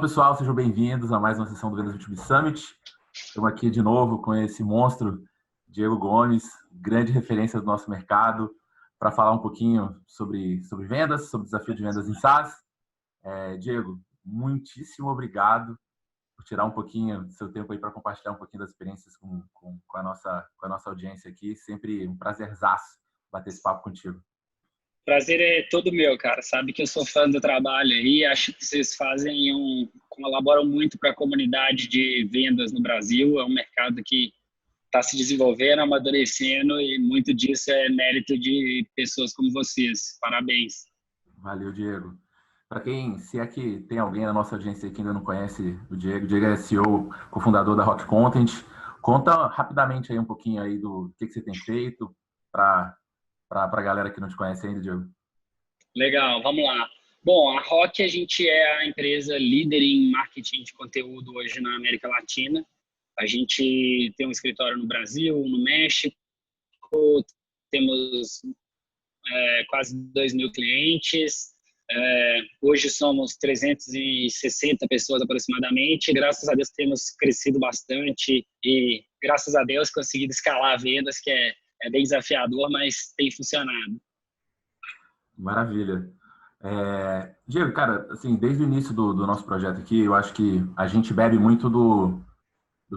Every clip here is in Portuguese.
pessoal, sejam bem-vindos a mais uma sessão do Vendas B2B Summit. Estamos aqui de novo com esse monstro, Diego Gomes, grande referência do nosso mercado, para falar um pouquinho sobre vendas, sobre o desafio de vendas em SaaS. Diego, muitíssimo obrigado por tirar um pouquinho do seu tempo aí para compartilhar um pouquinho das experiências com a nossa audiência aqui. Sempre um prazerzaço bater esse papo contigo. Prazer é todo meu, cara. Sabe que eu sou fã do trabalho aí. Acho que vocês colaboram muito para a comunidade de vendas no Brasil. É um mercado que está se desenvolvendo, amadurecendo e muito disso é mérito de pessoas como vocês. Parabéns. Valeu, Diego. Para quem, se é que tem alguém na nossa audiência que ainda não conhece o Diego é CEO, cofundador da Rock Content. Conta rapidamente aí um pouquinho aí do que você tem feito para a galera que não te conhece ainda, Diego. Legal, vamos lá. Bom, a Rock, a gente é a empresa líder em marketing de conteúdo hoje na América Latina. A gente tem um escritório no Brasil, no México, temos quase 2.000 clientes. Hoje somos 360 pessoas aproximadamente. Graças a Deus temos crescido bastante e, graças a Deus, conseguido escalar vendas, que é bem desafiador, mas tem funcionado. Maravilha. Diego, cara, assim, desde o início do nosso projeto aqui, eu acho que a gente bebe muito do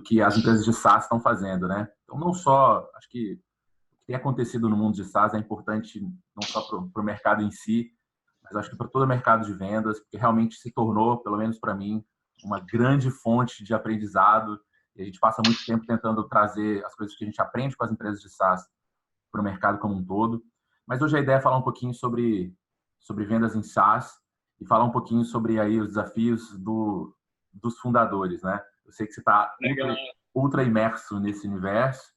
que as empresas de SaaS estão fazendo, né? Então, não só, acho que o que tem acontecido no mundo de SaaS é importante não só para o mercado em si, mas acho que para todo o mercado de vendas, porque realmente se tornou, pelo menos para mim, uma grande fonte de aprendizado e a gente passa muito tempo tentando trazer as coisas que a gente aprende com as empresas de SaaS para o mercado como um todo. Mas hoje a ideia é falar um pouquinho sobre vendas em SaaS e falar um pouquinho sobre aí os desafios dos fundadores, né? Eu sei que você está ultra imerso nesse universo.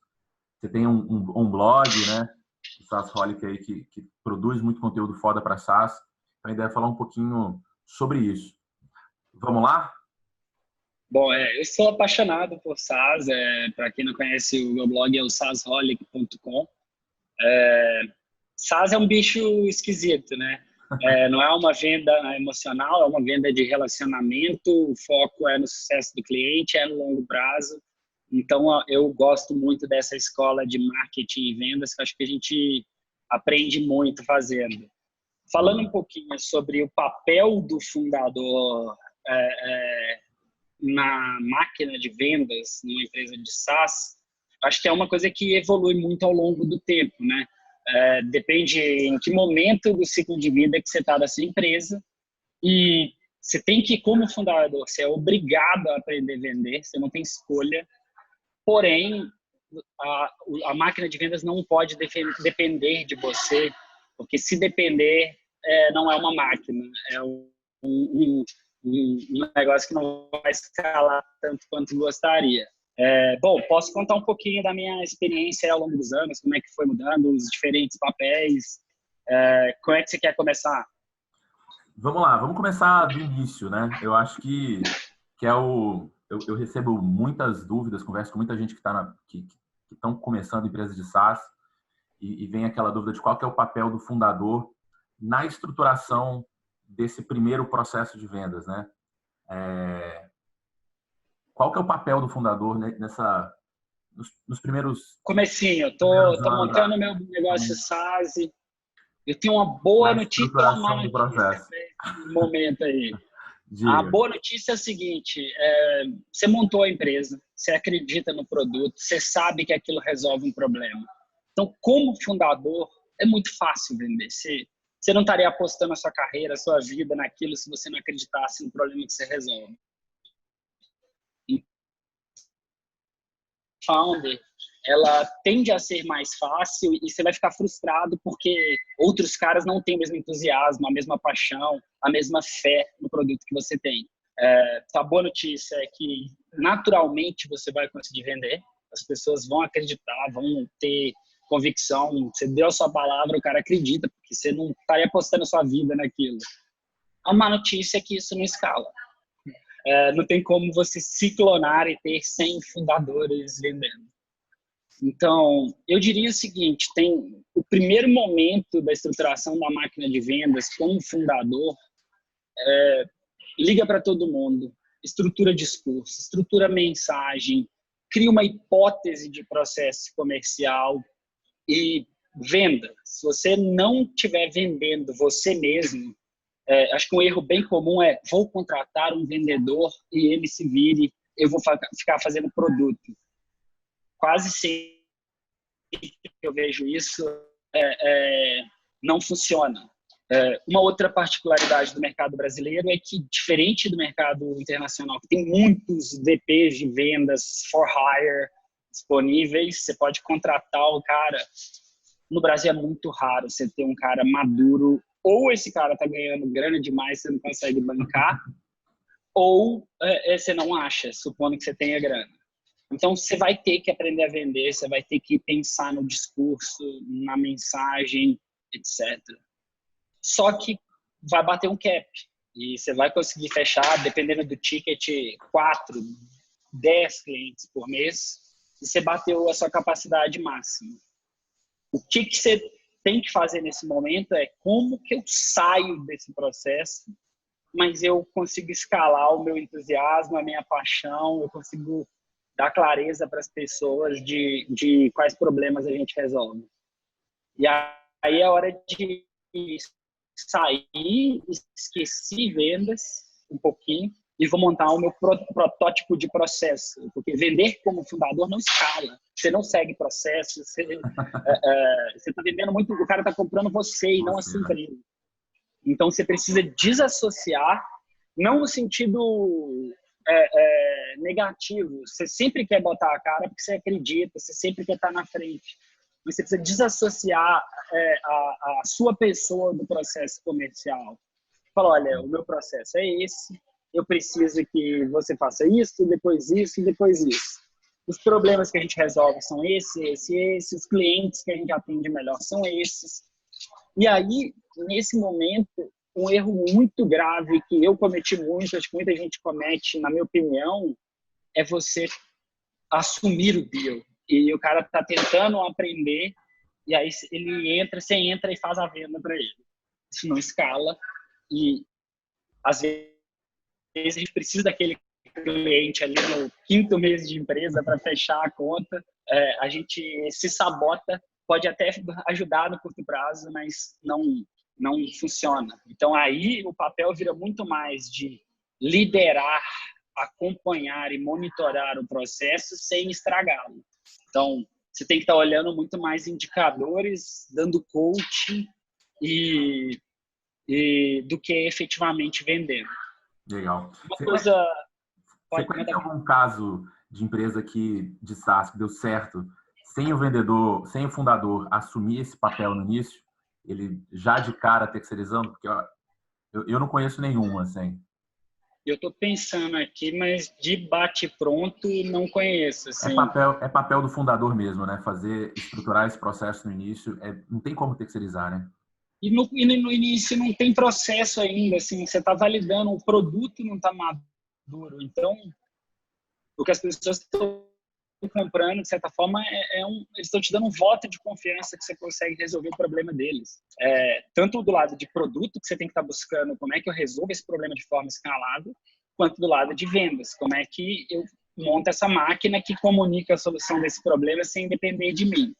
Você tem um blog, né? O SaaSholic aí que produz muito conteúdo foda para SaaS. Então a ideia é falar um pouquinho sobre isso. Vamos lá? Bom, eu sou apaixonado por SaaS. Para quem não conhece, o meu blog é o saasholic.com. SaaS é um bicho esquisito, né? Não é uma venda emocional, é uma venda de relacionamento. O foco é no sucesso do cliente, é no longo prazo. Então, eu gosto muito dessa escola de marketing e vendas, que acho que a gente aprende muito fazendo. Falando um pouquinho sobre o papel do fundador na máquina de vendas, numa empresa de SaaS, acho que é uma coisa que evolui muito ao longo do tempo, né? Depende em que momento do ciclo de vida que você está da sua empresa e você tem que, como fundador, você é obrigado a aprender a vender, você não tem escolha, porém, a máquina de vendas não pode depender de você, porque se depender, não é uma máquina, é um negócio que não vai escalar tanto quanto gostaria. Bom, posso contar um pouquinho da minha experiência ao longo dos anos, como é que foi mudando os diferentes papéis. Como é que você quer começar? Vamos lá, vamos começar do início, né? Eu acho que eu recebo muitas dúvidas, converso com muita gente que estão começando empresas de SaaS e vem aquela dúvida de qual que é o papel do fundador na estruturação desse primeiro processo de vendas, né? Qual que é o papel do fundador nos primeiros... Comecinho, eu tô montando meu negócio SaaS. Eu tenho uma boa notícia e uma má notícia nesse momento aí. Diga. A boa notícia é a seguinte, você montou a empresa, você acredita no produto, você sabe que aquilo resolve um problema. Então, como fundador, é muito fácil vender. Você não estaria apostando a sua carreira, a sua vida naquilo se você não acreditasse no problema que você resolve. Founder, ela tende a ser mais fácil e você vai ficar frustrado porque outros caras não têm o mesmo entusiasmo, a mesma paixão, a mesma fé no produto que você tem. A boa notícia é que naturalmente você vai conseguir vender, as pessoas vão acreditar, vão ter convicção, você deu a sua palavra, o cara acredita, porque você não estaria apostando a sua vida naquilo. A má notícia é que isso não escala. Não tem como você se clonar e ter 100 fundadores vendendo. Então, eu diria o seguinte, tem o primeiro momento da estruturação da máquina de vendas como fundador, liga para todo mundo, estrutura discurso, estrutura mensagem, cria uma hipótese de processo comercial e venda. Se você não estiver vendendo você mesmo, acho que um erro bem comum é: vou contratar um vendedor e ele se vire, eu vou ficar fazendo produto. Quase sempre que eu vejo isso, não funciona. Uma outra particularidade do mercado brasileiro é que, diferente do mercado internacional, que tem muitos VPs de vendas for hire disponíveis, você pode contratar o cara. No Brasil é muito raro você ter um cara maduro, ou esse cara está ganhando grana demais, você não consegue bancar, ou você não acha, supondo que você tenha grana. Então, você vai ter que aprender a vender, você vai ter que pensar no discurso, na mensagem, etc. Só que vai bater um cap. E você vai conseguir fechar, dependendo do ticket, 4, 10 clientes por mês, e você bateu a sua capacidade máxima. O que você tem que fazer nesse momento é: como que eu saio desse processo, mas eu consigo escalar o meu entusiasmo, a minha paixão, eu consigo dar clareza para as pessoas de quais problemas a gente resolve. E aí é hora de sair, esqueci vendas um pouquinho e vou montar o meu protótipo de processo, porque vender como fundador não escala, você não segue processo, você está vendendo muito, o cara está comprando você e não a sua empresa. Então você precisa desassociar, não no sentido negativo, você sempre quer botar a cara porque você acredita, você sempre quer estar na frente. Mas você precisa desassociar a sua pessoa do processo comercial. Fala: olha, o meu processo é esse, eu preciso que você faça isso, depois isso e depois isso. Os problemas que a gente resolve são esses, os clientes que a gente atende melhor são esses. E aí, nesse momento, um erro muito grave que eu cometi muito, acho que muita gente comete, na minha opinião, é você assumir o deal. E o cara está tentando aprender, e aí você entra e faz a venda para ele. Isso não escala, e às vezes a gente precisa daquele cliente ali no 5º mês de empresa para fechar a conta. A gente se sabota, pode até ajudar no curto prazo, mas não funciona. Então aí o papel vira muito mais de liderar, acompanhar e monitorar o processo sem estragá-lo. Então, você tem que estar olhando muito mais indicadores, dando coaching do que efetivamente vendendo. Legal. Uma coisa... Você conhece algum caso de empresa de SaaS que deu certo sem o vendedor, sem o fundador assumir esse papel no início? Ele já de cara terceirizando? Porque eu não conheço nenhum, assim. Eu estou pensando aqui, mas de bate-pronto não conheço. Assim. É papel do fundador mesmo, né? Estruturar esse processo no início. Não tem como terceirizar, né? E no início não tem processo ainda. Assim, você está validando, o produto não está maduro. Então, o que as pessoas estão comprando, de certa forma, eles estão te dando um voto de confiança que você consegue resolver o problema deles. Tanto do lado de produto, que você tem que estar buscando como é que eu resolvo esse problema de forma escalável, quanto do lado de vendas, como é que eu monto essa máquina que comunica a solução desse problema sem depender de mim.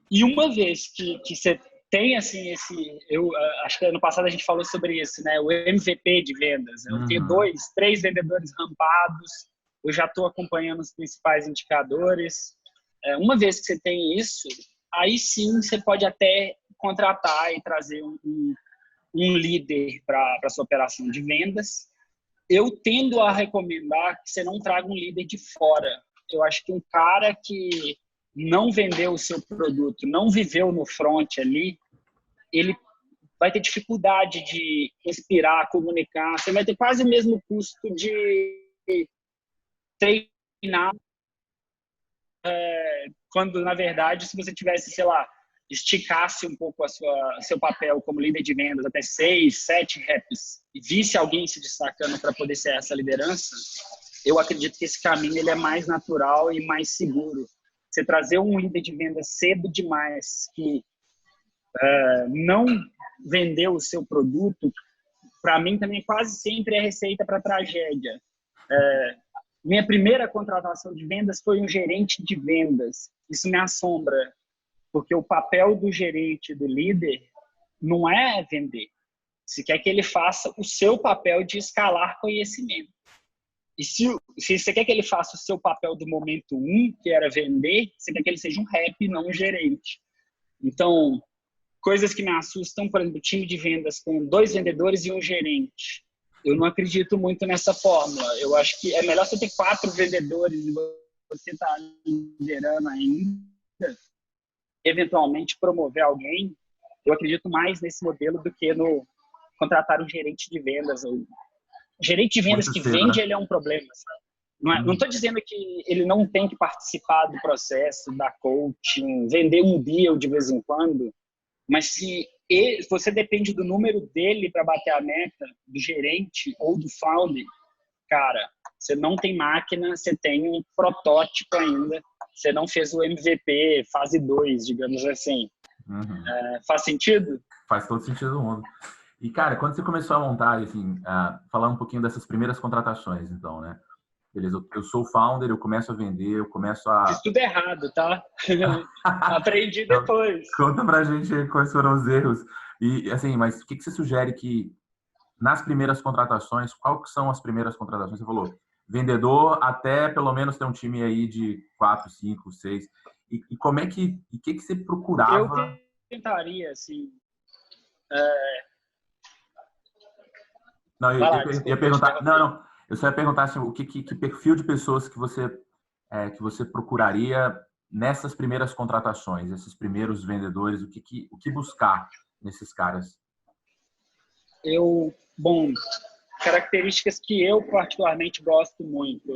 E uma vez que você tem assim acho que ano passado a gente falou sobre isso, né? O MVP de vendas. Eu tenho 2, 3 vendedores rampados. Eu já estou acompanhando os principais indicadores. Uma vez que você tem isso, aí sim você pode até contratar e trazer um líder para a sua operação de vendas. Eu tendo a recomendar que você não traga um líder de fora. Eu acho que um cara que não vendeu o seu produto, não viveu no front ali, ele vai ter dificuldade de inspirar, comunicar. Você vai ter quase o mesmo custo de treinar, quando, na verdade, se você tivesse, sei lá, esticasse um pouco seu papel como líder de vendas até 6, 7 reps e visse alguém se destacando para poder ser essa liderança, eu acredito que esse caminho ele é mais natural e mais seguro. Você trazer um líder de vendas cedo demais, que não vendeu o seu produto, para mim também quase sempre é receita para tragédia. Minha primeira contratação de vendas foi um gerente de vendas. Isso me assombra, porque o papel do gerente, do líder, não é vender. Você quer que ele faça o seu papel de escalar conhecimento. E se você quer que ele faça o seu papel do momento 1, que era vender, você quer que ele seja um rep, não um gerente. Então, coisas que me assustam, por exemplo, time de vendas com 2 vendedores e um gerente. Eu não acredito muito nessa fórmula. Eu acho que é melhor você ter 4 vendedores e você está liderando ainda, eventualmente promover alguém. Eu acredito mais nesse modelo do que no contratar um gerente de vendas. O gerente de vendas Muito que cedo, vende, né? ele é um problema, sabe? Não estou dizendo que ele não tem que participar do processo, da coaching, vender um deal de vez em quando, mas se você depende do número dele para bater a meta, do gerente ou do founder, cara, você não tem máquina, você tem um protótipo ainda, você não fez o MVP, fase 2, digamos assim. Faz sentido? Faz todo sentido do mundo. E, cara, quando você começou a montar, assim, falar um pouquinho dessas primeiras contratações, então, né? Beleza, eu sou o founder, eu começo a vender, eu começo a... Fiz tudo errado, tá? Aprendi Então, depois. conta pra gente quais foram os erros. E, assim, mas o que você sugere que, nas primeiras contratações, qual que são as primeiras contratações? Você falou, vendedor até pelo menos ter um time aí de 4, 5, 6. E como é que... E o que você Eu procurava? tentaria, assim... Não, Vai lá, ia desculpa, eu te perguntar. Não, interrompi. não. Eu só ia perguntar assim, que perfil de pessoas que você procuraria nessas primeiras contratações, esses primeiros vendedores, o que buscar nesses caras? Bom, características que eu particularmente gosto muito.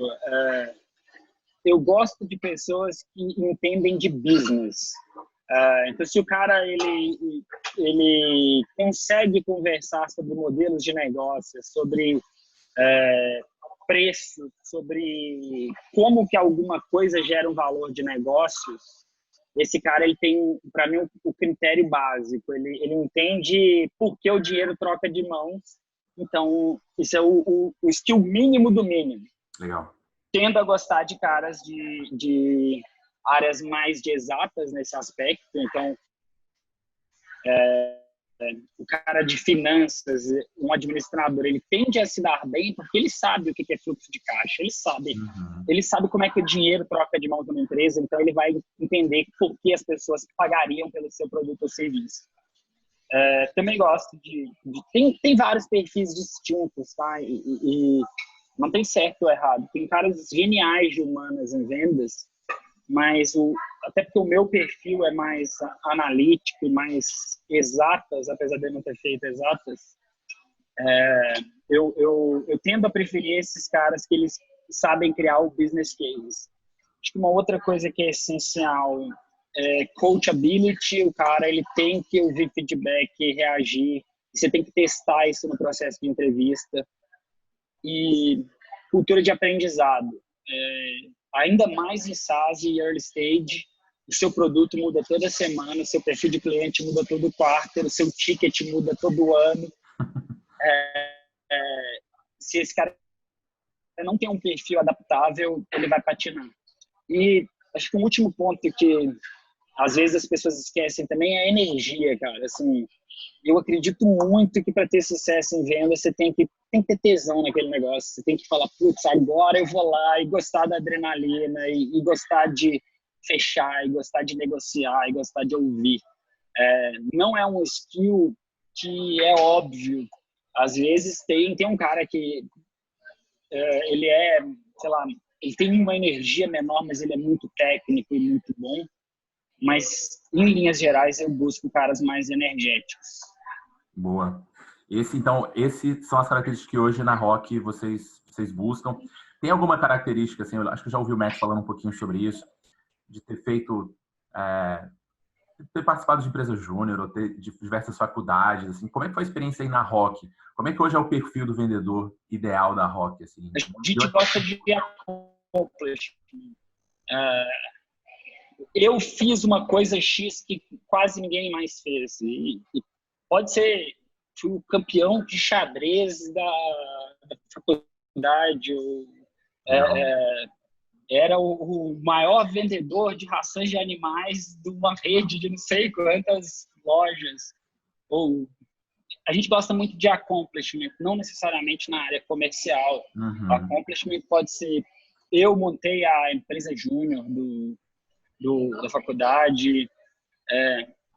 Eu gosto de pessoas que entendem de business. Então, se o cara ele consegue conversar sobre modelos de negócio, sobre preço, sobre como que alguma coisa gera um valor de negócio, esse cara ele tem, para mim, o critério básico. Ele entende por que o dinheiro troca de mãos. Então, isso é o skill mínimo do mínimo. Legal. Tendo a gostar de caras de áreas mais de exatas nesse aspecto. Então, o cara de finanças, um administrador, ele tende a se dar bem porque ele sabe o que é fluxo de caixa, ele sabe como é que o dinheiro troca de mãos numa empresa, então ele vai entender por que as pessoas pagariam pelo seu produto ou serviço. Também gosto tem vários perfis distintos, tá? E não tem certo ou errado. Tem caras geniais de humanas em vendas, mas até porque o meu perfil é mais analítico e mais exatas, apesar de eu não ter feito exatas, eu tendo a preferir esses caras que eles sabem criar o business case. Acho que uma outra coisa que é essencial é coachability. O cara ele tem que ouvir feedback, reagir, você tem que testar isso no processo de entrevista. E cultura de aprendizado. Ainda mais em SaaS e early stage, o seu produto muda toda semana, o seu perfil de cliente muda todo quarto, o seu ticket muda todo ano. Se esse cara não tem um perfil adaptável, ele vai patinar. E acho que um último ponto que às vezes as pessoas esquecem também é a energia, cara. Assim, eu acredito muito que para ter sucesso em venda você tem que ter tesão naquele negócio. Você tem que falar, putz, agora eu vou lá e gostar da adrenalina e gostar de fechar, e gostar de negociar, e gostar de ouvir. Não é um skill que é óbvio. Às vezes tem um cara que ele sei lá, ele tem uma energia menor, mas ele é muito técnico e muito bom. Mas, em linhas gerais, eu busco caras mais energéticos. Boa. Esses são as características que hoje na Rock vocês buscam. Tem alguma característica, assim, eu acho que eu já ouvi o Matt falando um pouquinho sobre isso, de ter feito, ter participado de empresa júnior, ou ter de diversas faculdades, assim. Como é que foi a experiência aí na Rock? Como é que hoje é o perfil do vendedor ideal da Rock, assim? A gente gosta de accomplishment. Eu fiz uma coisa X que quase ninguém mais fez. E pode ser fui o campeão de xadrez da faculdade, era o maior vendedor de rações de animais de uma rede de não sei quantas lojas. Ou a gente gosta muito de accomplishment, não necessariamente na área comercial. Uhum. Accomplishment pode ser: eu montei a empresa júnior da faculdade.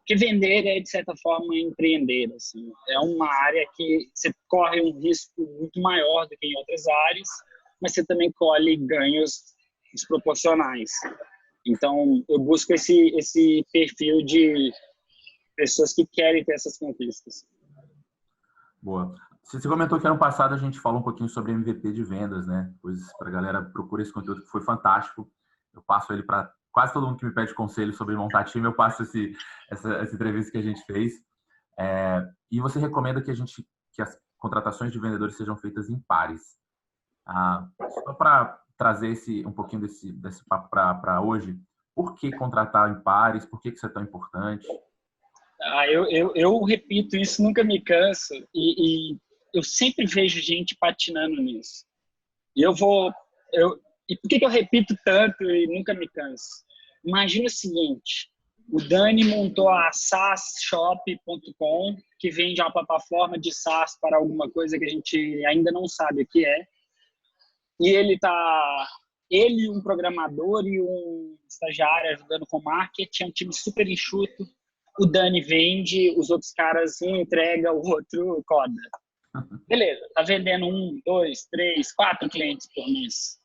Que vender é, de certa forma, empreender. Assim. É uma área que você corre um risco muito maior do que em outras áreas, mas você também colhe ganhos desproporcionais. Então, eu busco esse perfil de pessoas que querem ter essas conquistas. Boa. Você comentou que ano passado a gente falou um pouquinho sobre MVP de vendas, né? Pois para a galera procura esse conteúdo que foi fantástico. Eu passo ele para quase todo mundo que me pede conselho sobre montar time, eu passo essa entrevista que a gente fez. E você recomenda que as contratações de vendedores sejam feitas em pares. Só para trazer um pouquinho desse papo para hoje, por que contratar em pares? Por que isso é tão importante? Eu repito isso, nunca me canso, e eu sempre vejo gente patinando nisso. E e por que eu repito tanto e nunca me canso? Imagina o seguinte: o Dani montou a SaaSshop.com, que vende uma plataforma de SaaS para alguma coisa que a gente ainda não sabe o que é. E ele, um programador e um estagiário ajudando com marketing, um time super enxuto. O Dani vende, os outros caras, um entrega, o outro coda. Beleza, tá vendendo 1, 2, 3, 4 clientes por mês.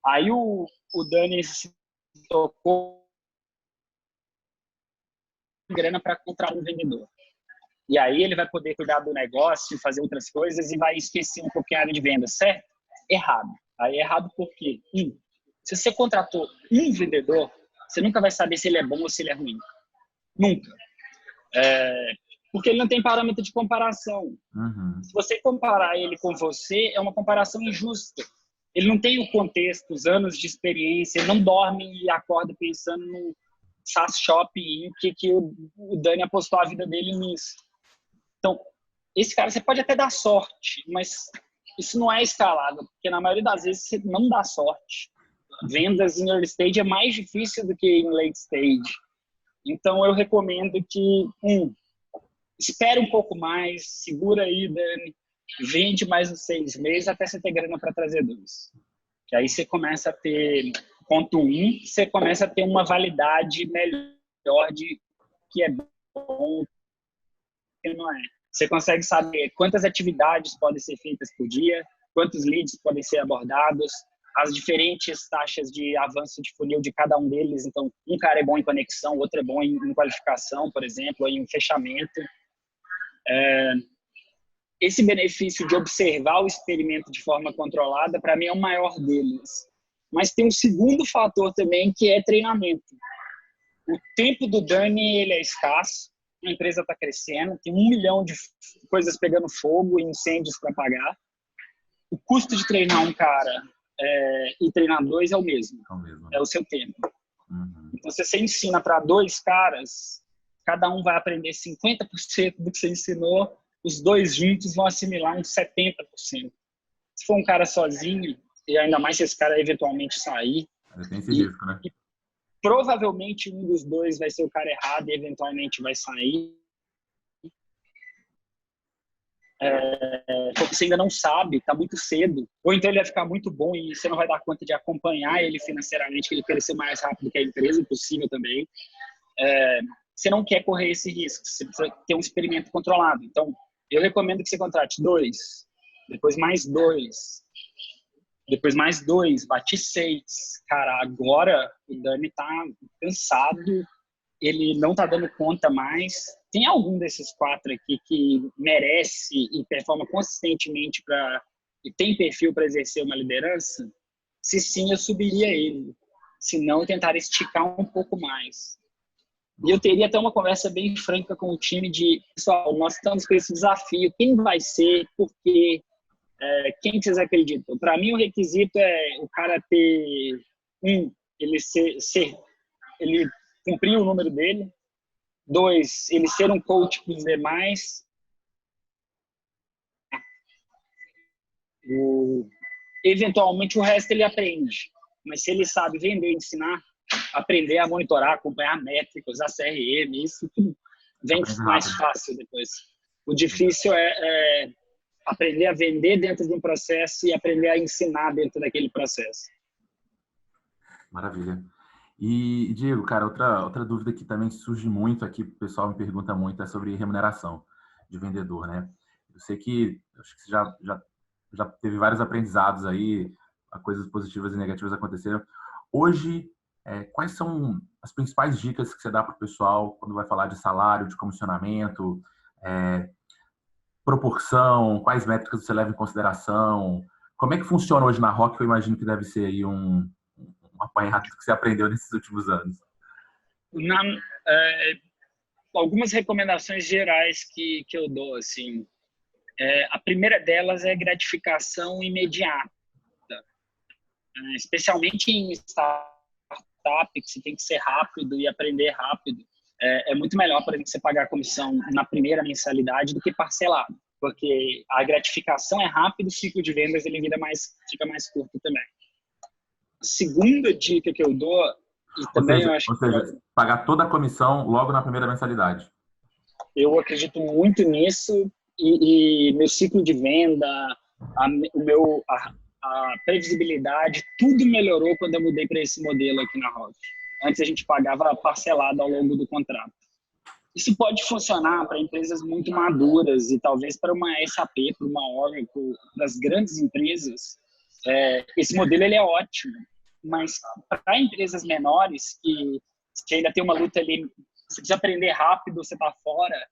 Aí o Dani se tocou grana para contratar um vendedor. E aí ele vai poder cuidar do negócio, fazer outras coisas e vai esquecer um pouquinho a área de venda, certo? Errado. Aí é errado por quê? Se você contratou um vendedor, você nunca vai saber se ele é bom ou se ele é ruim. Nunca. Porque ele não tem parâmetro de comparação. Uhum. Se você comparar ele com você, é uma comparação injusta. Ele não tem o contexto, os anos de experiência, ele não dorme e acorda pensando no SaaS Shop e o que o Dani apostou a vida dele nisso. Então, esse cara, você pode até dar sorte, mas isso não é escalável, porque na maioria das vezes você não dá sorte. Vendas em early stage é mais difícil do que em late stage. Então, eu recomendo que, espere um pouco mais, segura aí, Dani, vende mais uns 6 meses até você ter grana para trazer 2. Que aí você começa a ter, ponto 1, você começa a ter uma validade melhor de que é bom e que não é. Você consegue saber quantas atividades podem ser feitas por dia, quantos leads podem ser abordados, as diferentes taxas de avanço de funil de cada um deles. Então, um cara é bom em conexão, outro é bom em qualificação, por exemplo, ou em fechamento. Esse benefício de observar o experimento de forma controlada, para mim, é o maior deles. Mas tem um segundo fator também, que é treinamento. O tempo do Dani ele é escasso, a empresa está crescendo, tem 1 milhão de coisas pegando fogo e incêndios para pagar. O custo de treinar um cara e treinar 2 é o mesmo. É o seu tempo. Uhum. Então, se você ensina para 2 caras, cada um vai aprender 50% do que você ensinou, os 2 juntos vão assimilar uns 70%. Se for um cara sozinho, e ainda mais se esse cara eventualmente sair, Tem esse risco, né? E provavelmente um dos 2 vai ser o cara errado e eventualmente vai sair. Porque você ainda não sabe, está muito cedo. Ou então ele vai ficar muito bom e você não vai dar conta de acompanhar ele financeiramente, que ele crescer mais rápido que a empresa, impossível também. Você não quer correr esse risco, você precisa ter um experimento controlado. Então, eu recomendo que você contrate 2, depois mais 2, depois mais 2, bati 6. Cara, agora o Dani tá cansado, ele não tá dando conta mais. Tem algum desses 4 aqui que merece e performa consistentemente e tem perfil para exercer uma liderança? Se sim, eu subiria ele. Se não, eu tentaria esticar um pouco mais. E eu teria até uma conversa bem franca com o time de, pessoal, nós estamos com esse desafio, quem vai ser, por quê, quem vocês acreditam? Para mim, o requisito é o cara ter, ele cumprir o número dele, 2, ele ser um coach para os demais, Eventualmente o resto ele aprende, mas se ele sabe vender, ensinar, aprender a monitorar, acompanhar métricas, usar CRM, isso tudo vem mais fácil depois. O difícil é aprender a vender dentro de um processo e aprender a ensinar dentro daquele processo. Maravilha. E, Diego, cara, outra dúvida que também surge muito aqui, o pessoal me pergunta muito, é sobre remuneração de vendedor, né? Eu sei que, acho que você já teve vários aprendizados aí, coisas positivas e negativas aconteceram. Hoje, quais são as principais dicas que você dá para o pessoal quando vai falar de salário, de comissionamento, proporção, quais métricas você leva em consideração? Como é que funciona hoje na Rock? Eu imagino que deve ser aí um apanhado que você aprendeu nesses últimos anos. Algumas recomendações gerais que eu dou, assim. A primeira delas é gratificação imediata. Especialmente em startup, que você tem que ser rápido e aprender rápido. É muito melhor, por exemplo, você pagar a comissão na primeira mensalidade do que parcelado, porque a gratificação é rápida, o ciclo de vendas ele fica mais curto também. A segunda dica que eu dou, e também eu acho que pagar toda a comissão logo na primeira mensalidade. Eu acredito muito nisso e meu ciclo de venda, a previsibilidade, tudo melhorou quando eu mudei para esse modelo aqui na Rock. Antes a gente pagava parcelado ao longo do contrato. Isso pode funcionar para empresas muito maduras e talvez para uma SAP, para uma Oracle, para as grandes empresas. Esse modelo ele é ótimo, mas para empresas menores que ainda tem uma luta ali, você precisa aprender rápido, você está fora.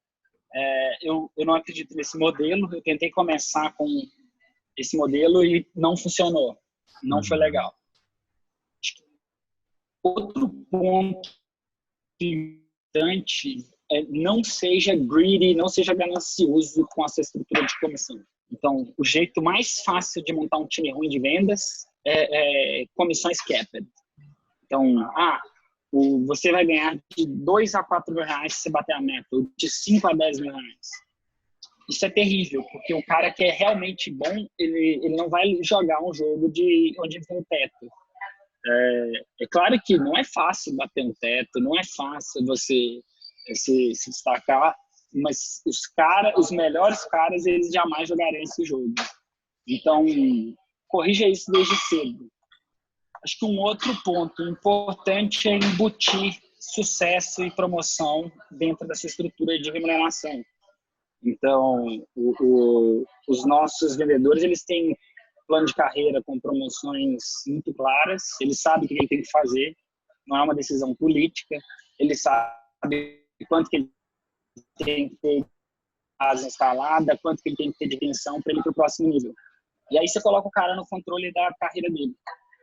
Eu não acredito nesse modelo. Eu tentei começar com esse modelo e não funcionou, não foi legal. Outro ponto importante é não seja greedy, não seja ganancioso com essa estrutura de comissão. Então, o jeito mais fácil de montar um time ruim de vendas é comissões capped. Então, você vai ganhar de 2 a 4 mil reais se você bater a meta, ou de 5 a 10 mil reais. Isso é terrível, porque o cara que é realmente bom, ele não vai jogar um jogo onde ele tem um teto. É claro que não é fácil bater um teto, não é fácil você se destacar, mas os melhores caras, eles jamais jogariam esse jogo. Então, corrija isso desde cedo. Acho que um outro ponto importante é embutir sucesso e promoção dentro dessa estrutura de remuneração. Então, os nossos vendedores, eles têm plano de carreira com promoções muito claras, eles sabem o que ele tem que fazer, não é uma decisão política, eles sabem quanto que ele tem que ter de base instalada, quanto que ele tem que ter de retenção para ele ir para o próximo nível. E aí você coloca o cara no controle da carreira dele.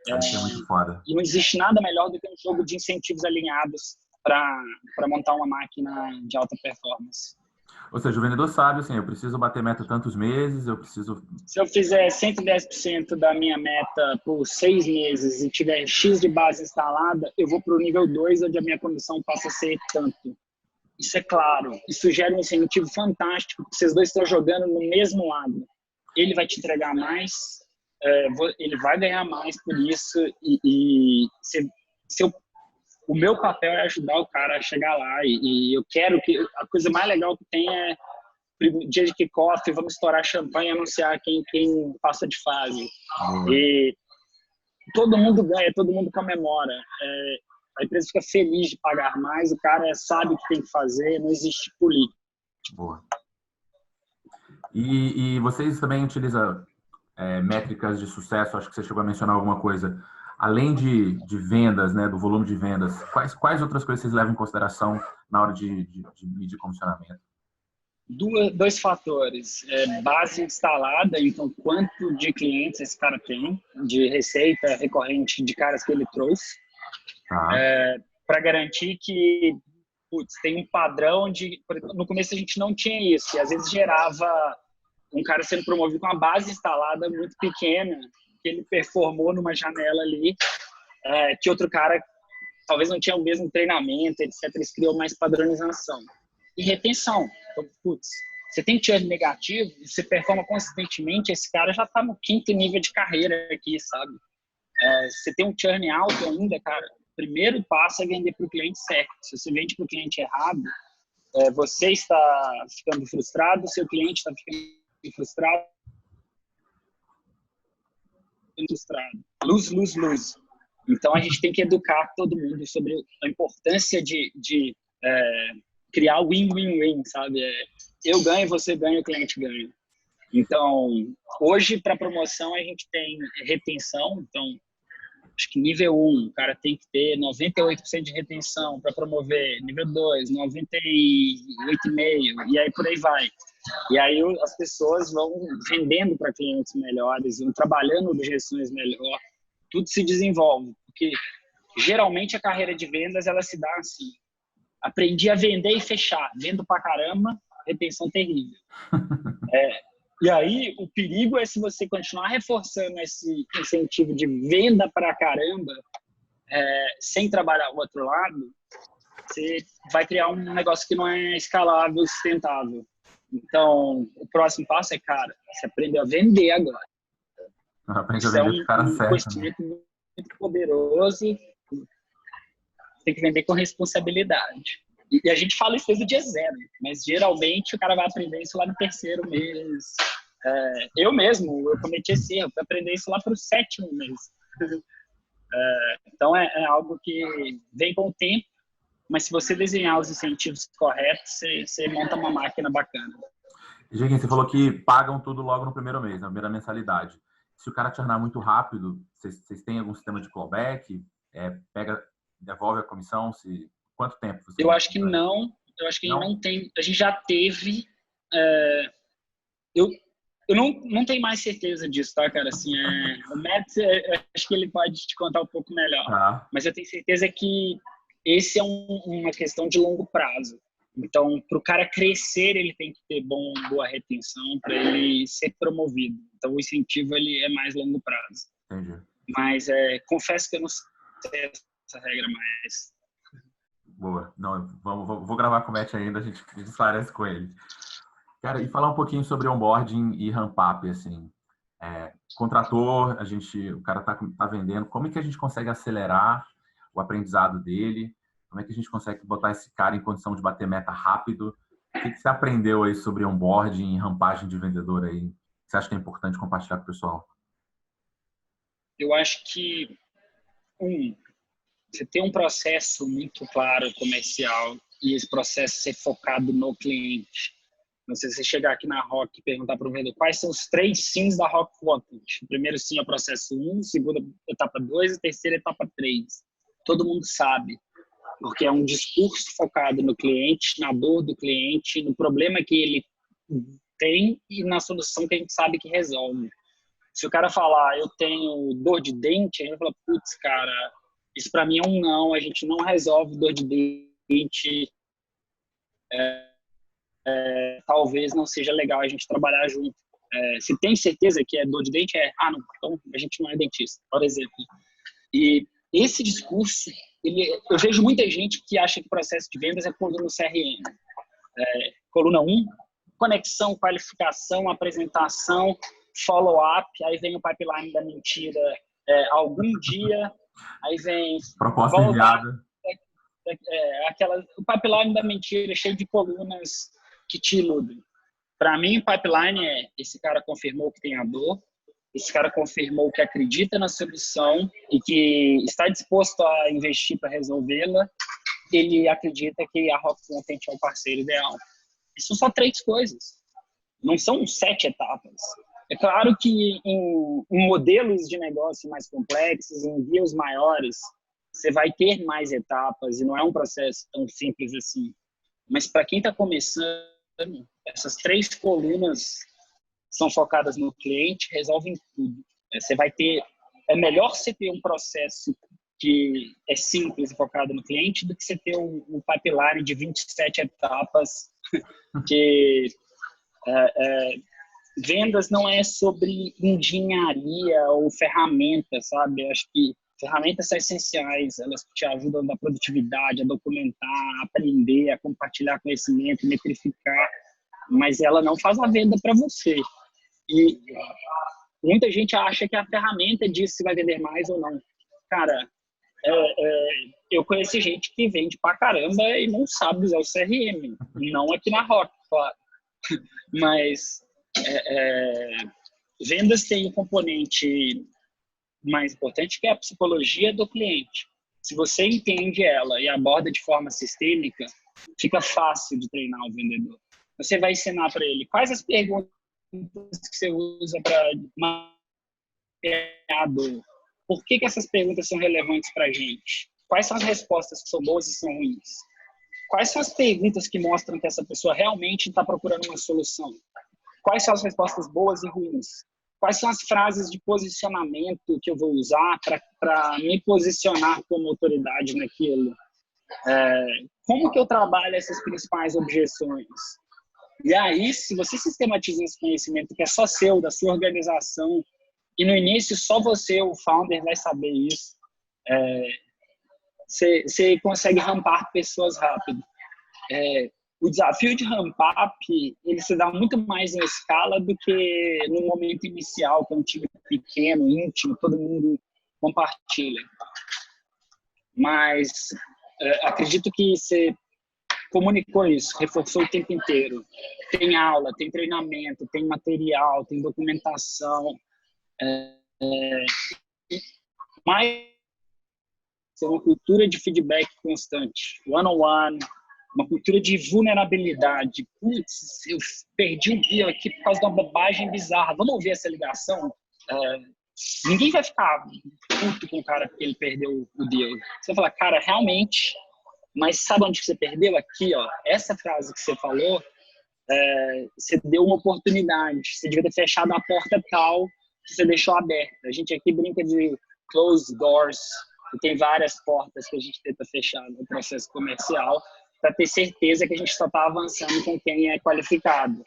É muito foda. E não existe nada melhor do que um jogo de incentivos alinhados para montar uma máquina de alta performance. Ou seja, o vendedor sabe, assim, eu preciso bater meta tantos meses, eu preciso... Se eu fizer 110% da minha meta por 6 meses e tiver X de base instalada, eu vou para o nível 2, onde a minha comissão passa a ser tanto. Isso é claro. Isso gera um incentivo fantástico, porque vocês dois estão jogando no mesmo lado. Ele vai te entregar mais, ele vai ganhar mais por isso, o meu papel é ajudar o cara a chegar lá, e eu quero que a coisa mais legal que tem é dia de kickoff, vamos estourar champanhe e anunciar quem passa de fase. E todo mundo ganha, todo mundo comemora. A empresa fica feliz de pagar mais, o cara sabe o que tem que fazer, não existe política. Boa. E vocês também utilizam métricas de sucesso? Acho que você chegou a mencionar alguma coisa. Além de vendas, né, do volume de vendas, quais outras coisas vocês levam em consideração na hora de medir comissionamento? Dois fatores. Base instalada, então quanto de clientes esse cara tem, de receita recorrente de caras que ele trouxe, para garantir que tem um padrão de... No começo a gente não tinha isso, e às vezes gerava um cara sendo promovido com uma base instalada muito pequena, que ele performou numa janela ali, que outro cara talvez não tinha o mesmo treinamento, etc. Eles criam mais padronização. E retenção. Então, você tem churn negativo, você performa consistentemente, esse cara já está no 5º nível de carreira aqui, sabe? Você tem um churn alto ainda, cara, o primeiro passo é vender para o cliente certo. Se você vende para o cliente errado, você está ficando frustrado, seu cliente está ficando frustrado. Luz, luz, luz. Então, a gente tem que educar todo mundo sobre a importância de criar win-win-win, sabe? Eu ganho, você ganha, o cliente ganha. Então, hoje, para promoção, a gente tem retenção. Então, acho que nível 1, o cara tem que ter 98% de retenção para promover. Nível 2, 98,5%. E aí, por aí vai. E aí, as pessoas vão vendendo para clientes melhores, vão trabalhando objeções melhor. Tudo se desenvolve. Porque, geralmente, a carreira de vendas, ela se dá assim. Aprendi a vender e fechar. Vendo pra caramba, retenção terrível. E aí, o perigo é se você continuar reforçando esse incentivo de venda pra caramba, sem trabalhar o outro lado, você vai criar um negócio que não é escalável e sustentável. Então, o próximo passo é, cara, você aprendeu a vender agora. Aprende a vender pro cara certo. Um investimento muito poderoso. Tem que vender com responsabilidade. E a gente fala isso desde o dia 0, mas geralmente o cara vai aprender isso lá no 3º mês. Eu cometi esse erro, fui aprender isso lá para o 7º mês. Então é algo que vem com o tempo, mas se você desenhar os incentivos corretos, você monta uma máquina bacana. Jeguinho, você falou que pagam tudo logo no 1º mês, na primeira mensalidade. Se o cara churnar muito rápido, vocês têm algum sistema de clawback? Devolve a comissão? Quanto tempo? Eu acho que não. Eu acho que não tem. A gente já teve. Eu não tenho mais certeza disso, tá, cara? Assim, o Matt, acho que ele pode te contar um pouco melhor. Mas eu tenho certeza que esse é uma questão de longo prazo. Então, para o cara crescer, ele tem que ter boa retenção para ele ser promovido. Então, o incentivo ele é mais longo prazo. Entendi. Mas confesso que eu não sei essa regra mais. Boa. Não, vou gravar com o Matt ainda, a gente esclarece com ele. Cara, e falar um pouquinho sobre onboarding e ramp-up, assim. Contrator, o cara tá vendendo, como é que a gente consegue acelerar o aprendizado dele? Como é que a gente consegue botar esse cara em condição de bater meta rápido? O que você aprendeu aí sobre onboarding e rampagem de vendedor aí? Você acha que é importante compartilhar com o pessoal? Eu acho que, você tem um processo muito claro comercial e esse processo ser focado no cliente. Não sei se você chegar aqui na Rock e perguntar para o vendedor quais são os 3 sims da Rock Content. O primeiro sim é o processo 1, segunda etapa 2 e terceira etapa 3. Todo mundo sabe, porque é um discurso focado no cliente, na dor do cliente, no problema que ele tem e na solução que a gente sabe que resolve. Se o cara falar, eu tenho dor de dente, a gente vai falar, putz, cara, isso para mim é um não, a gente não resolve dor de dente, talvez não seja legal a gente trabalhar junto. Se tem certeza que é dor de dente, não, então a gente não é dentista, por exemplo. E esse discurso, eu vejo muita gente que acha que o processo de vendas é coluna CRM. Coluna 1, conexão, qualificação, apresentação, follow-up, aí vem o pipeline da mentira algum dia, aí vem... Proposta enviada. O pipeline da mentira cheio de colunas que te iludem. Para mim, o pipeline esse cara confirmou que tem a dor, esse cara confirmou que acredita na solução e que está disposto a investir para resolvê-la, ele acredita que a Rock Content é o parceiro ideal. Isso são só 3 coisas, não são 7 etapas. É claro que em modelos de negócio mais complexos, em deals maiores, você vai ter mais etapas e não é um processo tão simples assim. Mas para quem está começando, essas 3 colunas são focadas no cliente, resolvem tudo. Você vai ter... É melhor você ter um processo que é simples e focado no cliente do que você ter um pipeline de 27 etapas que... vendas não é sobre engenharia ou ferramentas, sabe? Acho que ferramentas são essenciais, elas te ajudam na produtividade, a documentar, a aprender, a compartilhar conhecimento, metrificar. mas ela não faz a venda para você. E muita gente acha que a ferramenta diz se vai vender mais ou não. Cara, eu conheci gente que vende pra caramba e não sabe usar o CRM. Não aqui na Rock, claro. Mas vendas tem um componente mais importante, que é a psicologia do cliente. Se você entende ela e aborda de forma sistêmica, fica fácil de treinar o vendedor. Você vai ensinar para ele quais as perguntas que você usa para mapear a dor. Por que essas perguntas são relevantes para a gente? Quais são as respostas que são boas e são ruins? Quais são as perguntas que mostram que essa pessoa realmente está procurando uma solução? Quais são as respostas boas e ruins? Quais são as frases de posicionamento que eu vou usar para me posicionar como autoridade naquilo? Como que eu trabalho essas principais objeções? E aí, se você sistematiza esse conhecimento que é só seu, da sua organização, e no início só você, o founder, vai saber isso, você consegue rampar pessoas rápido. O desafio de ramp-up, ele se dá muito mais em escala do que no momento inicial, que é um time pequeno, íntimo, todo mundo compartilha. Mas acredito que você comunicou isso, reforçou o tempo inteiro. Tem aula, tem treinamento, tem material, tem documentação. Mas é uma cultura de feedback constante, one-on-one, uma cultura de vulnerabilidade. Putz, eu perdi um deal aqui por causa de uma bobagem bizarra. Vamos ouvir essa ligação? Ninguém vai ficar puto com o cara porque ele perdeu o deal. Você vai falar, cara, realmente, mas sabe onde que você perdeu? Aqui, ó, essa frase que você falou, você deu uma oportunidade. Você devia ter fechado a porta tal que você deixou aberta. A gente aqui brinca de closed doors, e tem várias portas que a gente tenta fechar no processo comercial para ter certeza que a gente só está avançando com quem é qualificado.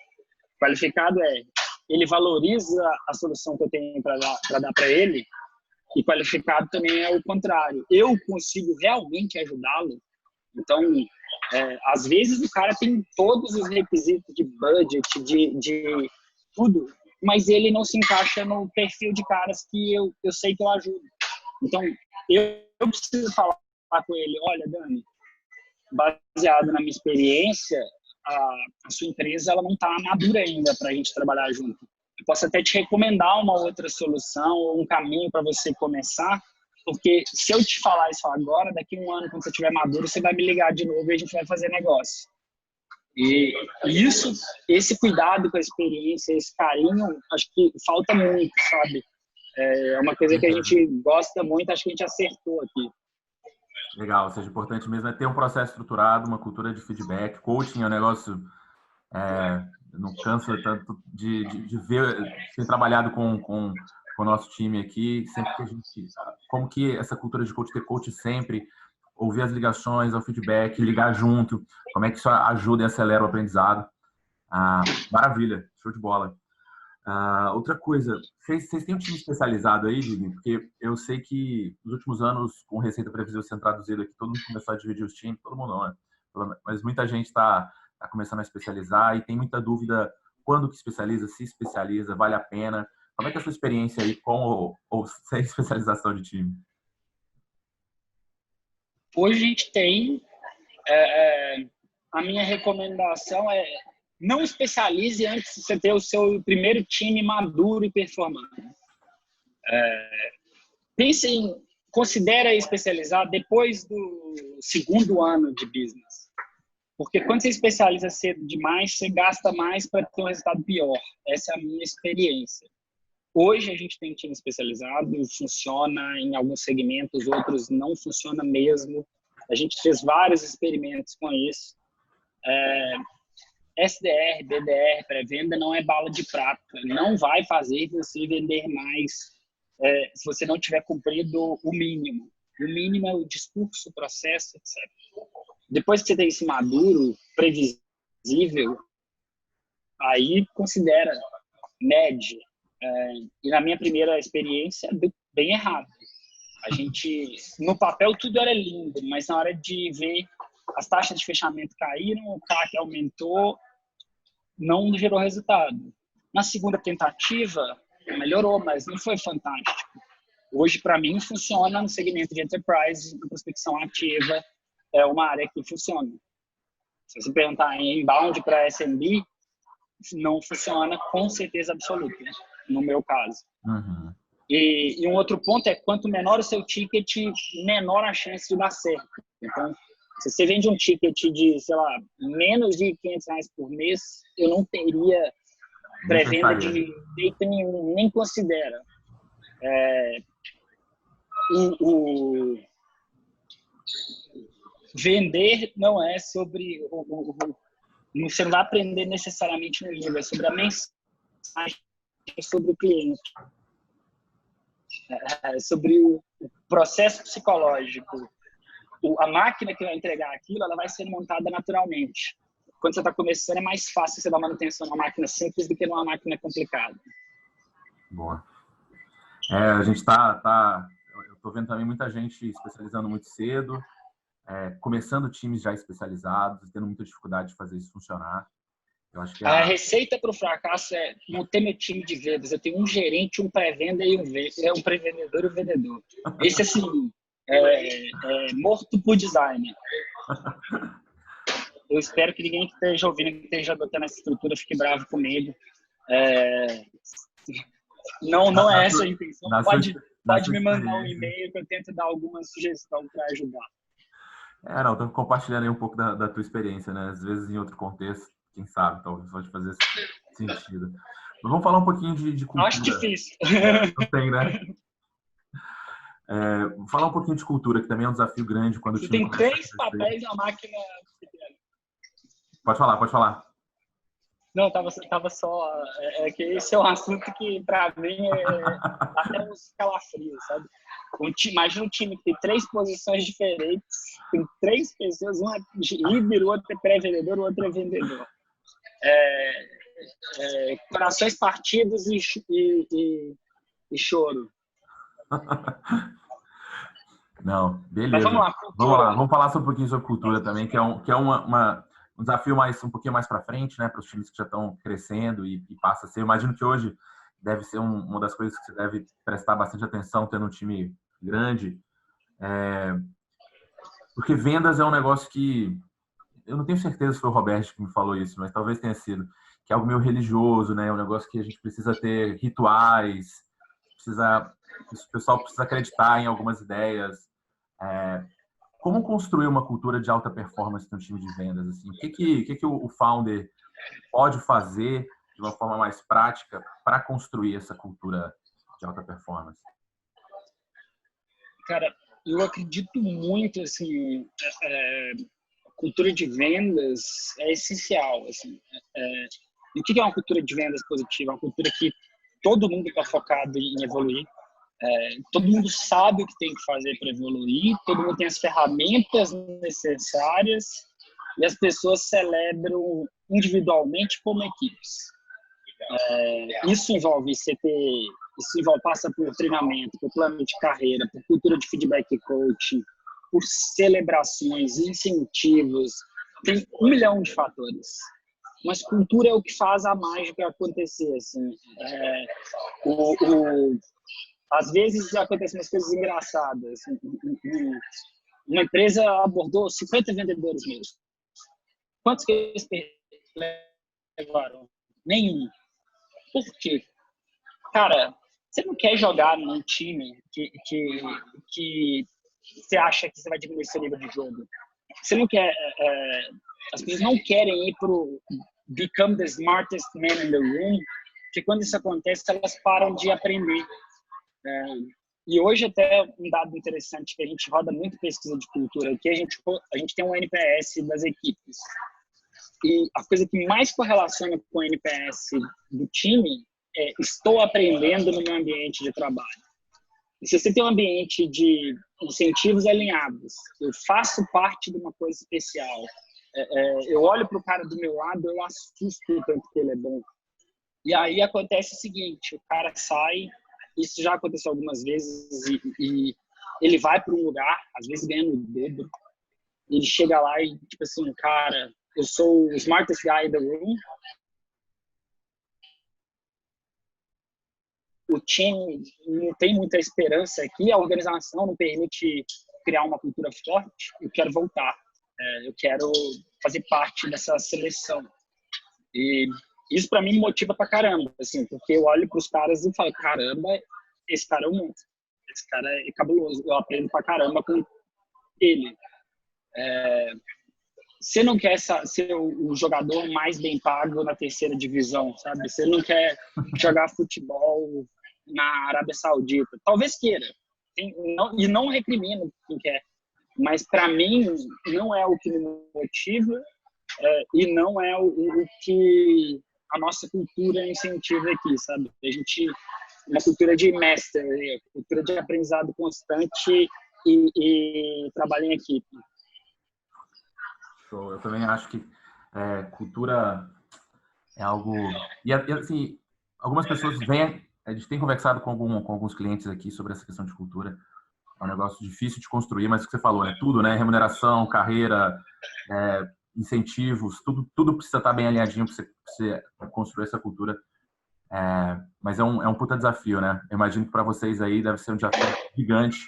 Qualificado ele valoriza a solução que eu tenho para dar para ele, e qualificado também é o contrário. Eu consigo realmente ajudá-lo. Então, às vezes o cara tem todos os requisitos de budget, de tudo, mas ele não se encaixa no perfil de caras que eu sei que eu ajudo. Então, eu preciso falar com ele, olha, Dani, baseado na minha experiência, a sua empresa ela não está madura ainda para a gente trabalhar junto. Eu posso até te recomendar uma outra solução ou um caminho para você começar, porque se eu te falar isso agora, daqui a um ano, quando você estiver maduro, você vai me ligar de novo e a gente vai fazer negócio. E esse cuidado com a experiência, esse carinho, acho que falta muito, sabe? É uma coisa que a gente gosta muito, acho que a gente acertou aqui. Legal, ou seja, o importante mesmo é ter um processo estruturado, uma cultura de feedback. Coaching é um negócio, não cansa tanto de ver, ter trabalhado com o nosso time aqui, sempre que a gente, como que essa cultura de coach, ter coach sempre, ouvir as ligações, o feedback, ligar junto, como é que isso ajuda e acelera o aprendizado. Maravilha, show de bola. Outra coisa, vocês têm um time especializado aí, Digno? Porque eu sei que nos últimos anos, com Receita Previsível sendo traduzido aqui, todo mundo começou a dividir os times, todo mundo não, né? Mas muita gente está começando a especializar e tem muita dúvida quando que especializa, se especializa, vale a pena. Como é que é a sua experiência aí com ou sem especialização de time? Hoje a gente tem, a minha recomendação é não especialize antes de você ter o seu primeiro time maduro e performante. Considere especializar depois do segundo ano de business. Porque quando você especializa cedo demais, você gasta mais para ter um resultado pior. Essa é a minha experiência. Hoje a gente tem time especializado, funciona em alguns segmentos, outros não funciona mesmo. A gente fez vários experimentos com isso. SDR, BDR, pré-venda não é bala de prata. Não vai fazer você vender mais se você não tiver cumprido o mínimo. O mínimo é o discurso, o processo, etc. Depois que você tem isso maduro, previsível, aí considera médio. E na minha primeira experiência, deu bem errado. A gente, no papel, tudo era lindo, mas na hora de ver, as taxas de fechamento caíram, o CAC aumentou, não gerou resultado. Na segunda tentativa, melhorou, mas não foi fantástico. Hoje, para mim, funciona no segmento de enterprise, a prospecção ativa é uma área que funciona. Se você perguntar em inbound para SMB, não funciona com certeza absoluta, no meu caso. Uhum. E um outro ponto é, quanto menor o seu ticket, menor a chance de dar certo. Então, se você vende um ticket de, sei lá, menos de R$500 por mês, eu não teria pré-venda de jeito nenhum, nem considera. Vender não é sobre... Você não vai aprender necessariamente no livro, é sobre a mensagem, sobre o cliente. Sobre o processo psicológico. A máquina que vai entregar aquilo, ela vai ser montada naturalmente. Quando você está começando, é mais fácil você dar manutenção numa máquina simples do que numa máquina complicada. Boa. A gente eu estou vendo também muita gente se especializando muito cedo, começando times já especializados, tendo muita dificuldade de fazer isso funcionar. Eu acho que a receita para o fracasso é não ter meu time de vendas. Eu tenho um gerente, um pré-venda e um pré-vendedor e um vendedor. Esse, assim, é morto por design. Eu espero que ninguém que esteja ouvindo, que esteja adotando essa estrutura, fique bravo comigo. Não é essa a intenção. Pode me mandar um e-mail que eu tento dar alguma sugestão para ajudar. Não, estou compartilhando aí um pouco da tua experiência, né? Às vezes em outro contexto, quem sabe, talvez pode fazer sentido. Mas vamos falar um pouquinho de cultura. Acho difícil. Não tem, né? Falar um pouquinho de cultura, que também é um desafio grande quando o time... Tem 3 papéis na máquina. Pode falar. Não, tava só... que esse é um assunto que, para mim, até uns calafrios, sabe? Imagina um time que tem 3 posições diferentes, tem 3 pessoas, um é líder, o outro é pré-vendedor, o outro é vendedor. Corações partidos e choro. Não, beleza. Mas vamos lá, vamos falar um pouquinho sobre cultura também, que é um desafio um pouquinho mais para frente, né, para os times que já estão crescendo e passa a ser. Eu imagino que hoje deve ser uma das coisas que você deve prestar bastante atenção tendo um time grande, porque vendas é um negócio que eu não tenho certeza se foi o Roberto que me falou isso, mas talvez tenha sido, que é algo meio religioso, né? É um negócio que a gente precisa ter rituais, o pessoal precisa acreditar em algumas ideias. Como construir uma cultura de alta performance no time de vendas? Assim? O que o founder pode fazer de uma forma mais prática para construir essa cultura de alta performance? Cara, eu acredito muito, assim, a cultura de vendas é essencial. Assim, o que é uma cultura de vendas positiva? É uma cultura que todo mundo está focado em evoluir. Todo mundo sabe o que tem que fazer para evoluir, todo mundo tem as ferramentas necessárias e as pessoas celebram individualmente como equipes. Isso envolve passa por treinamento, por plano de carreira, por cultura de feedback e coaching, por celebrações, incentivos, tem 1 milhão de fatores. Mas cultura é o que faz a mágica acontecer. Assim. Às vezes acontecem umas coisas engraçadas. Uma empresa abordou 50 vendedores meus. Quantos que eles levaram? Nenhum. Por quê? Cara, você não quer jogar num time que você acha que você vai diminuir seu nível de jogo. Você não quer... as pessoas não querem ir pro become the smartest man in the room, porque quando isso acontece, elas param de aprender. E hoje até um dado interessante que a gente roda muito pesquisa de cultura, que a gente tem um NPS das equipes. E a coisa que mais correlaciona com o NPS do time é estou aprendendo no meu ambiente de trabalho. E se você tem um ambiente de incentivos alinhados, eu faço parte de uma coisa especial, eu olho para o cara do meu lado, eu assusto o tanto que ele é bom. E aí acontece o seguinte, o cara sai, isso já aconteceu algumas vezes, e ele vai para um lugar, às vezes ganhando o dobro, ele chega lá e, tipo assim, cara, eu sou o smartest guy in the room, o time não tem muita esperança aqui, a organização não permite criar uma cultura forte, eu quero voltar. Eu quero fazer parte dessa seleção. E isso para mim me motiva pra caramba, assim, porque eu olho pros caras e falo, caramba, esse cara é um monstro. Esse cara é cabuloso. Eu aprendo pra caramba com ele. Você não quer ser o jogador mais bem pago na terceira divisão, sabe? Você não quer jogar futebol na Arábia Saudita. Talvez queira. E não recrimino quem quer. Mas, para mim, não é o que me motiva e não é o que a nossa cultura incentiva aqui, sabe? A gente uma cultura de mestre, cultura de aprendizado constante e trabalho em equipe. Show. Eu também acho que cultura é algo... E assim, algumas pessoas vêm... A gente tem conversado com alguns clientes aqui sobre essa questão de cultura. É um negócio difícil de construir, mas o que você falou, né? Tudo, né? Remuneração, carreira, incentivos, tudo precisa estar bem alinhadinho para você construir essa cultura. Mas é um puta desafio, né? Eu imagino que para vocês aí deve ser um desafio gigante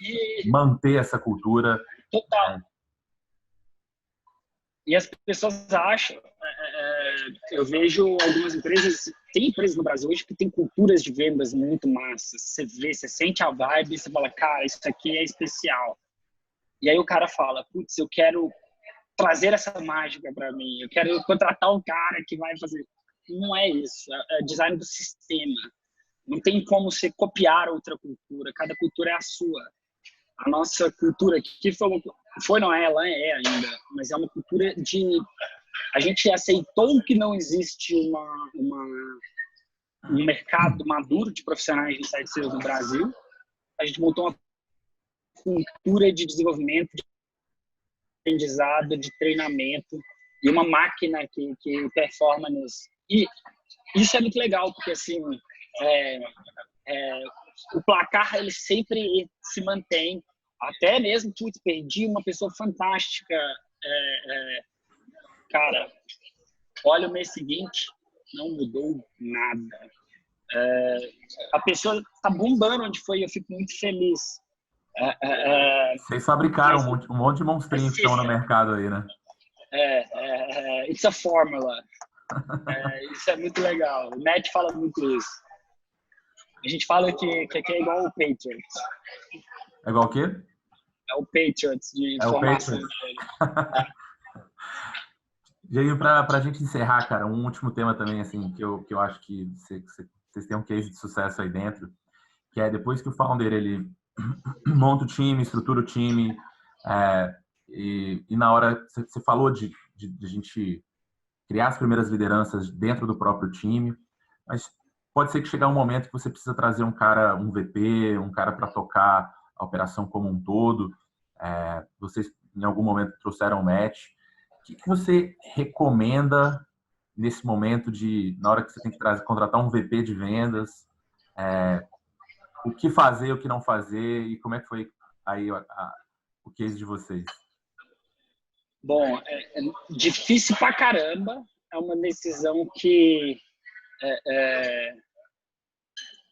manter essa cultura. Total. E as pessoas acham, eu vejo algumas empresas, tem empresas no Brasil hoje que tem culturas de vendas muito massas. Você vê, você sente a vibe, você fala, cara, isso aqui é especial. E aí o cara fala, putz, eu quero trazer essa mágica para mim, eu quero contratar um cara que vai fazer. Não é isso, é design do sistema. Não tem como você copiar outra cultura, cada cultura é a sua. A nossa cultura aqui não é, ela é ainda, mas é uma cultura de... A gente aceitou que não existe um mercado maduro de profissionais de inside sales no Brasil. A gente montou uma cultura de desenvolvimento, de aprendizado, de treinamento e uma máquina que performa nisso. E isso é muito legal, porque assim, o placar ele sempre se mantém. Até mesmo, putz, perdi uma pessoa fantástica. Cara, olha o mês seguinte, não mudou nada. A pessoa tá bombando onde foi, eu fico muito feliz. Vocês fabricaram um monte de monstrinhos que estão no mercado aí, né? It's a formula. Isso é muito legal. O Matt fala muito isso. A gente fala que é igual o Patriots. É igual o quê? É o Patriots de formação. Jair, para a gente encerrar, cara, um último tema também, assim, que eu acho que vocês têm um case de sucesso aí dentro, que é depois que o founder, ele monta o time, estrutura o time, e na hora, você falou de a gente criar as primeiras lideranças dentro do próprio time, mas pode ser que chegar um momento que você precisa trazer um cara, um VP, um cara para tocar a operação como um todo. Vocês, em algum momento, trouxeram o Matt. O que você recomenda nesse momento na hora que você tem que contratar um VP de vendas? O que fazer, o que não fazer e como é que foi aí o case de vocês? Bom, é difícil pra caramba. É uma decisão que é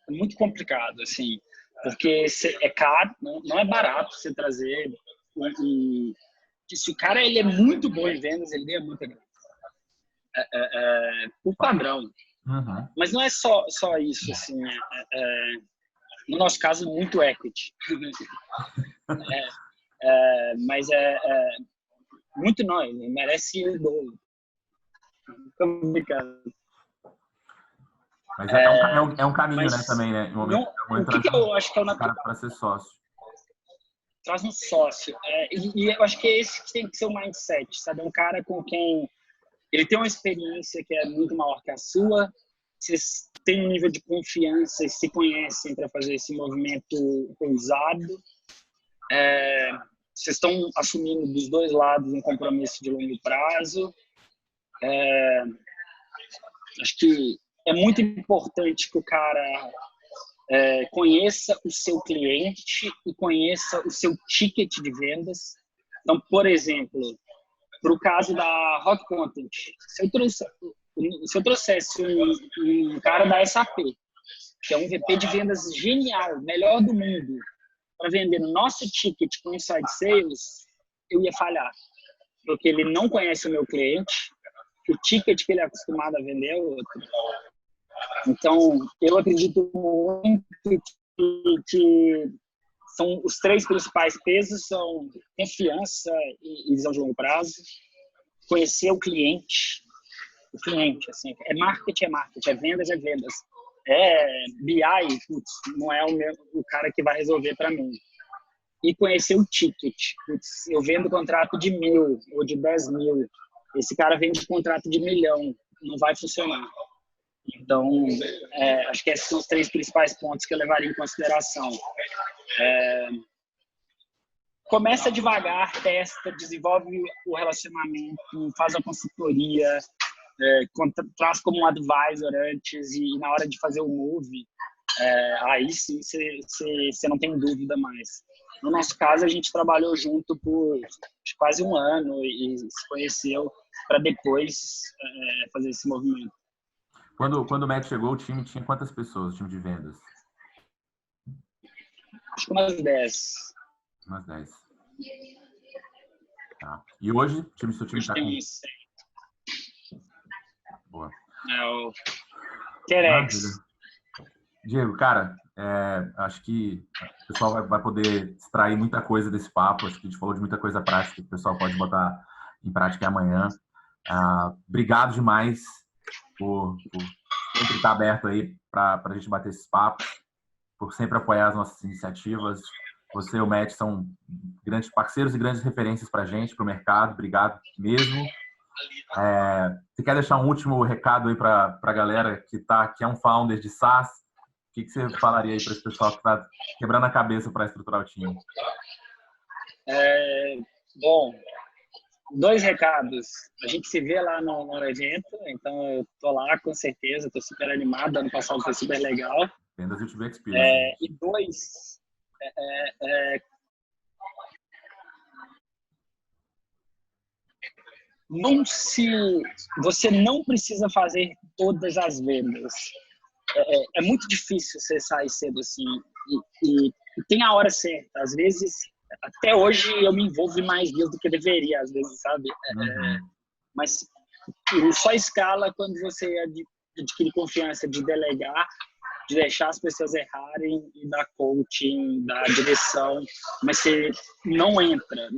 muito complicado, assim, porque é caro, não é barato você trazer se o cara ele é muito bom em vendas, ele ganha muita grana. Por padrão. Uhum. Mas não é só isso, assim. No nosso caso, muito equity. Mas muito não, ele merece o dobro. Complicado. Mas é um caminho, né, também, né? O que eu acho que é o natural para ser sócio. Traz um sócio. E eu acho que é esse que tem que ser o mindset, sabe? Um cara com quem ele tem uma experiência que é muito maior que a sua, vocês têm um nível de confiança e se conhecem para fazer esse movimento ousado. Vocês estão assumindo dos dois lados um compromisso de longo prazo. Acho que é muito importante que o cara conheça o seu cliente e conheça o seu ticket de vendas. Então, por exemplo, para o caso da Rock Content, se eu trouxesse um cara da SAP que é um VP de vendas genial, melhor do mundo, para vender nosso ticket com inside sales, eu ia falhar. Porque ele não conhece o meu cliente, o ticket que ele é acostumado a vender é outro. Então, eu acredito muito que são os 3 principais pesos, são confiança e visão de longo prazo, conhecer o cliente, assim, é marketing, é vendas, é BI, putz, não é o cara que vai resolver para mim. E conhecer o ticket, putz, eu vendo contrato de 1.000 ou de 10.000, esse cara vende contrato de 1 milhão, não vai funcionar. Então, acho que esses são os 3 principais pontos que eu levaria em consideração. Começa devagar, testa, desenvolve o relacionamento, faz a consultoria, traz como um advisor antes e na hora de fazer o move, aí sim você não tem dúvida mais. No nosso caso, a gente trabalhou junto por quase 1 ano e se conheceu para depois fazer esse movimento. Quando o Matt chegou, o time tinha quantas pessoas, o time de vendas? Acho que umas 10. Umas 10. Tá. E hoje, seu time está com... Boa. O Terex. Diego, cara, acho que o pessoal vai poder extrair muita coisa desse papo. Acho que a gente falou de muita coisa prática que o pessoal pode botar em prática amanhã. Obrigado demais por sempre estar aberto aí para a gente bater esses papos, por sempre apoiar as nossas iniciativas. Você e o Matt são grandes parceiros e grandes referências para a gente, para o mercado. Obrigado mesmo. Você quer deixar um último recado aí para a galera que é um founder de SaaS? O que você falaria aí para esse pessoal que está quebrando a cabeça para estruturar o time? Bom, 2 recados. A gente se vê lá no evento, então eu tô lá com certeza, tô super animado. Ano passado foi super legal. Vendas YouTube Experience. E 2, você não precisa fazer todas as vendas. É muito difícil você sair cedo assim. E tem a hora certa. Às vezes, até hoje, eu me envolvo em mais deals do que deveria, às vezes, sabe? Mas só escala quando você adquire confiança de delegar, de deixar as pessoas errarem e dar coaching, dar direção. Mas você não entra,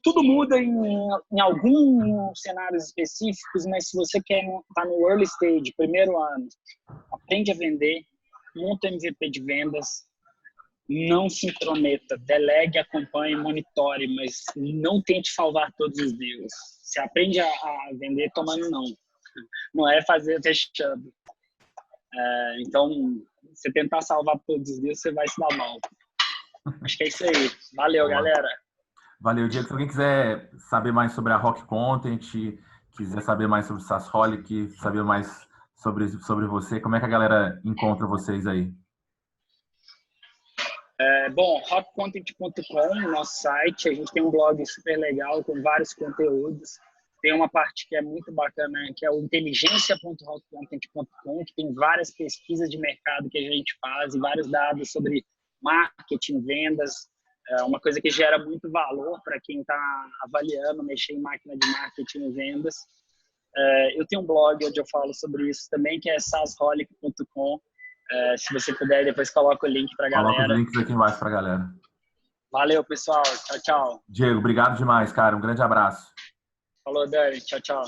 tudo muda em alguns cenários específicos, mas se você quer estar no early stage, primeiro ano, aprende a vender, monta MVP de vendas, não se intrometa, delegue, acompanhe, monitore, mas não tente salvar todos os deals. Você aprende a vender tomando não é fazer fechando. Então, você tentar salvar todos os deals, você vai se dar mal. Acho que é isso aí. Valeu, galera. Valeu, Diego. Se alguém quiser saber mais sobre a Rock Content, quiser saber mais sobre o SaaSholic, saber mais sobre você, como é que a galera encontra vocês aí? Bom, rockcontent.com, nosso site. A gente tem um blog super legal com vários conteúdos. Tem uma parte que é muito bacana, que é o inteligência.rockcontent.com, que tem várias pesquisas de mercado que a gente faz e vários dados sobre marketing, vendas. Uma coisa que gera muito valor para quem está avaliando, mexer em máquina de marketing e vendas. Eu tenho um blog onde eu falo sobre isso também, que é saasholic.com. Se você puder, depois coloca o link para a galera. Coloca os links aqui embaixo para a galera. Valeu, pessoal. Tchau, tchau. Diego, obrigado demais, cara. Um grande abraço. Falou, Dani. Tchau, tchau.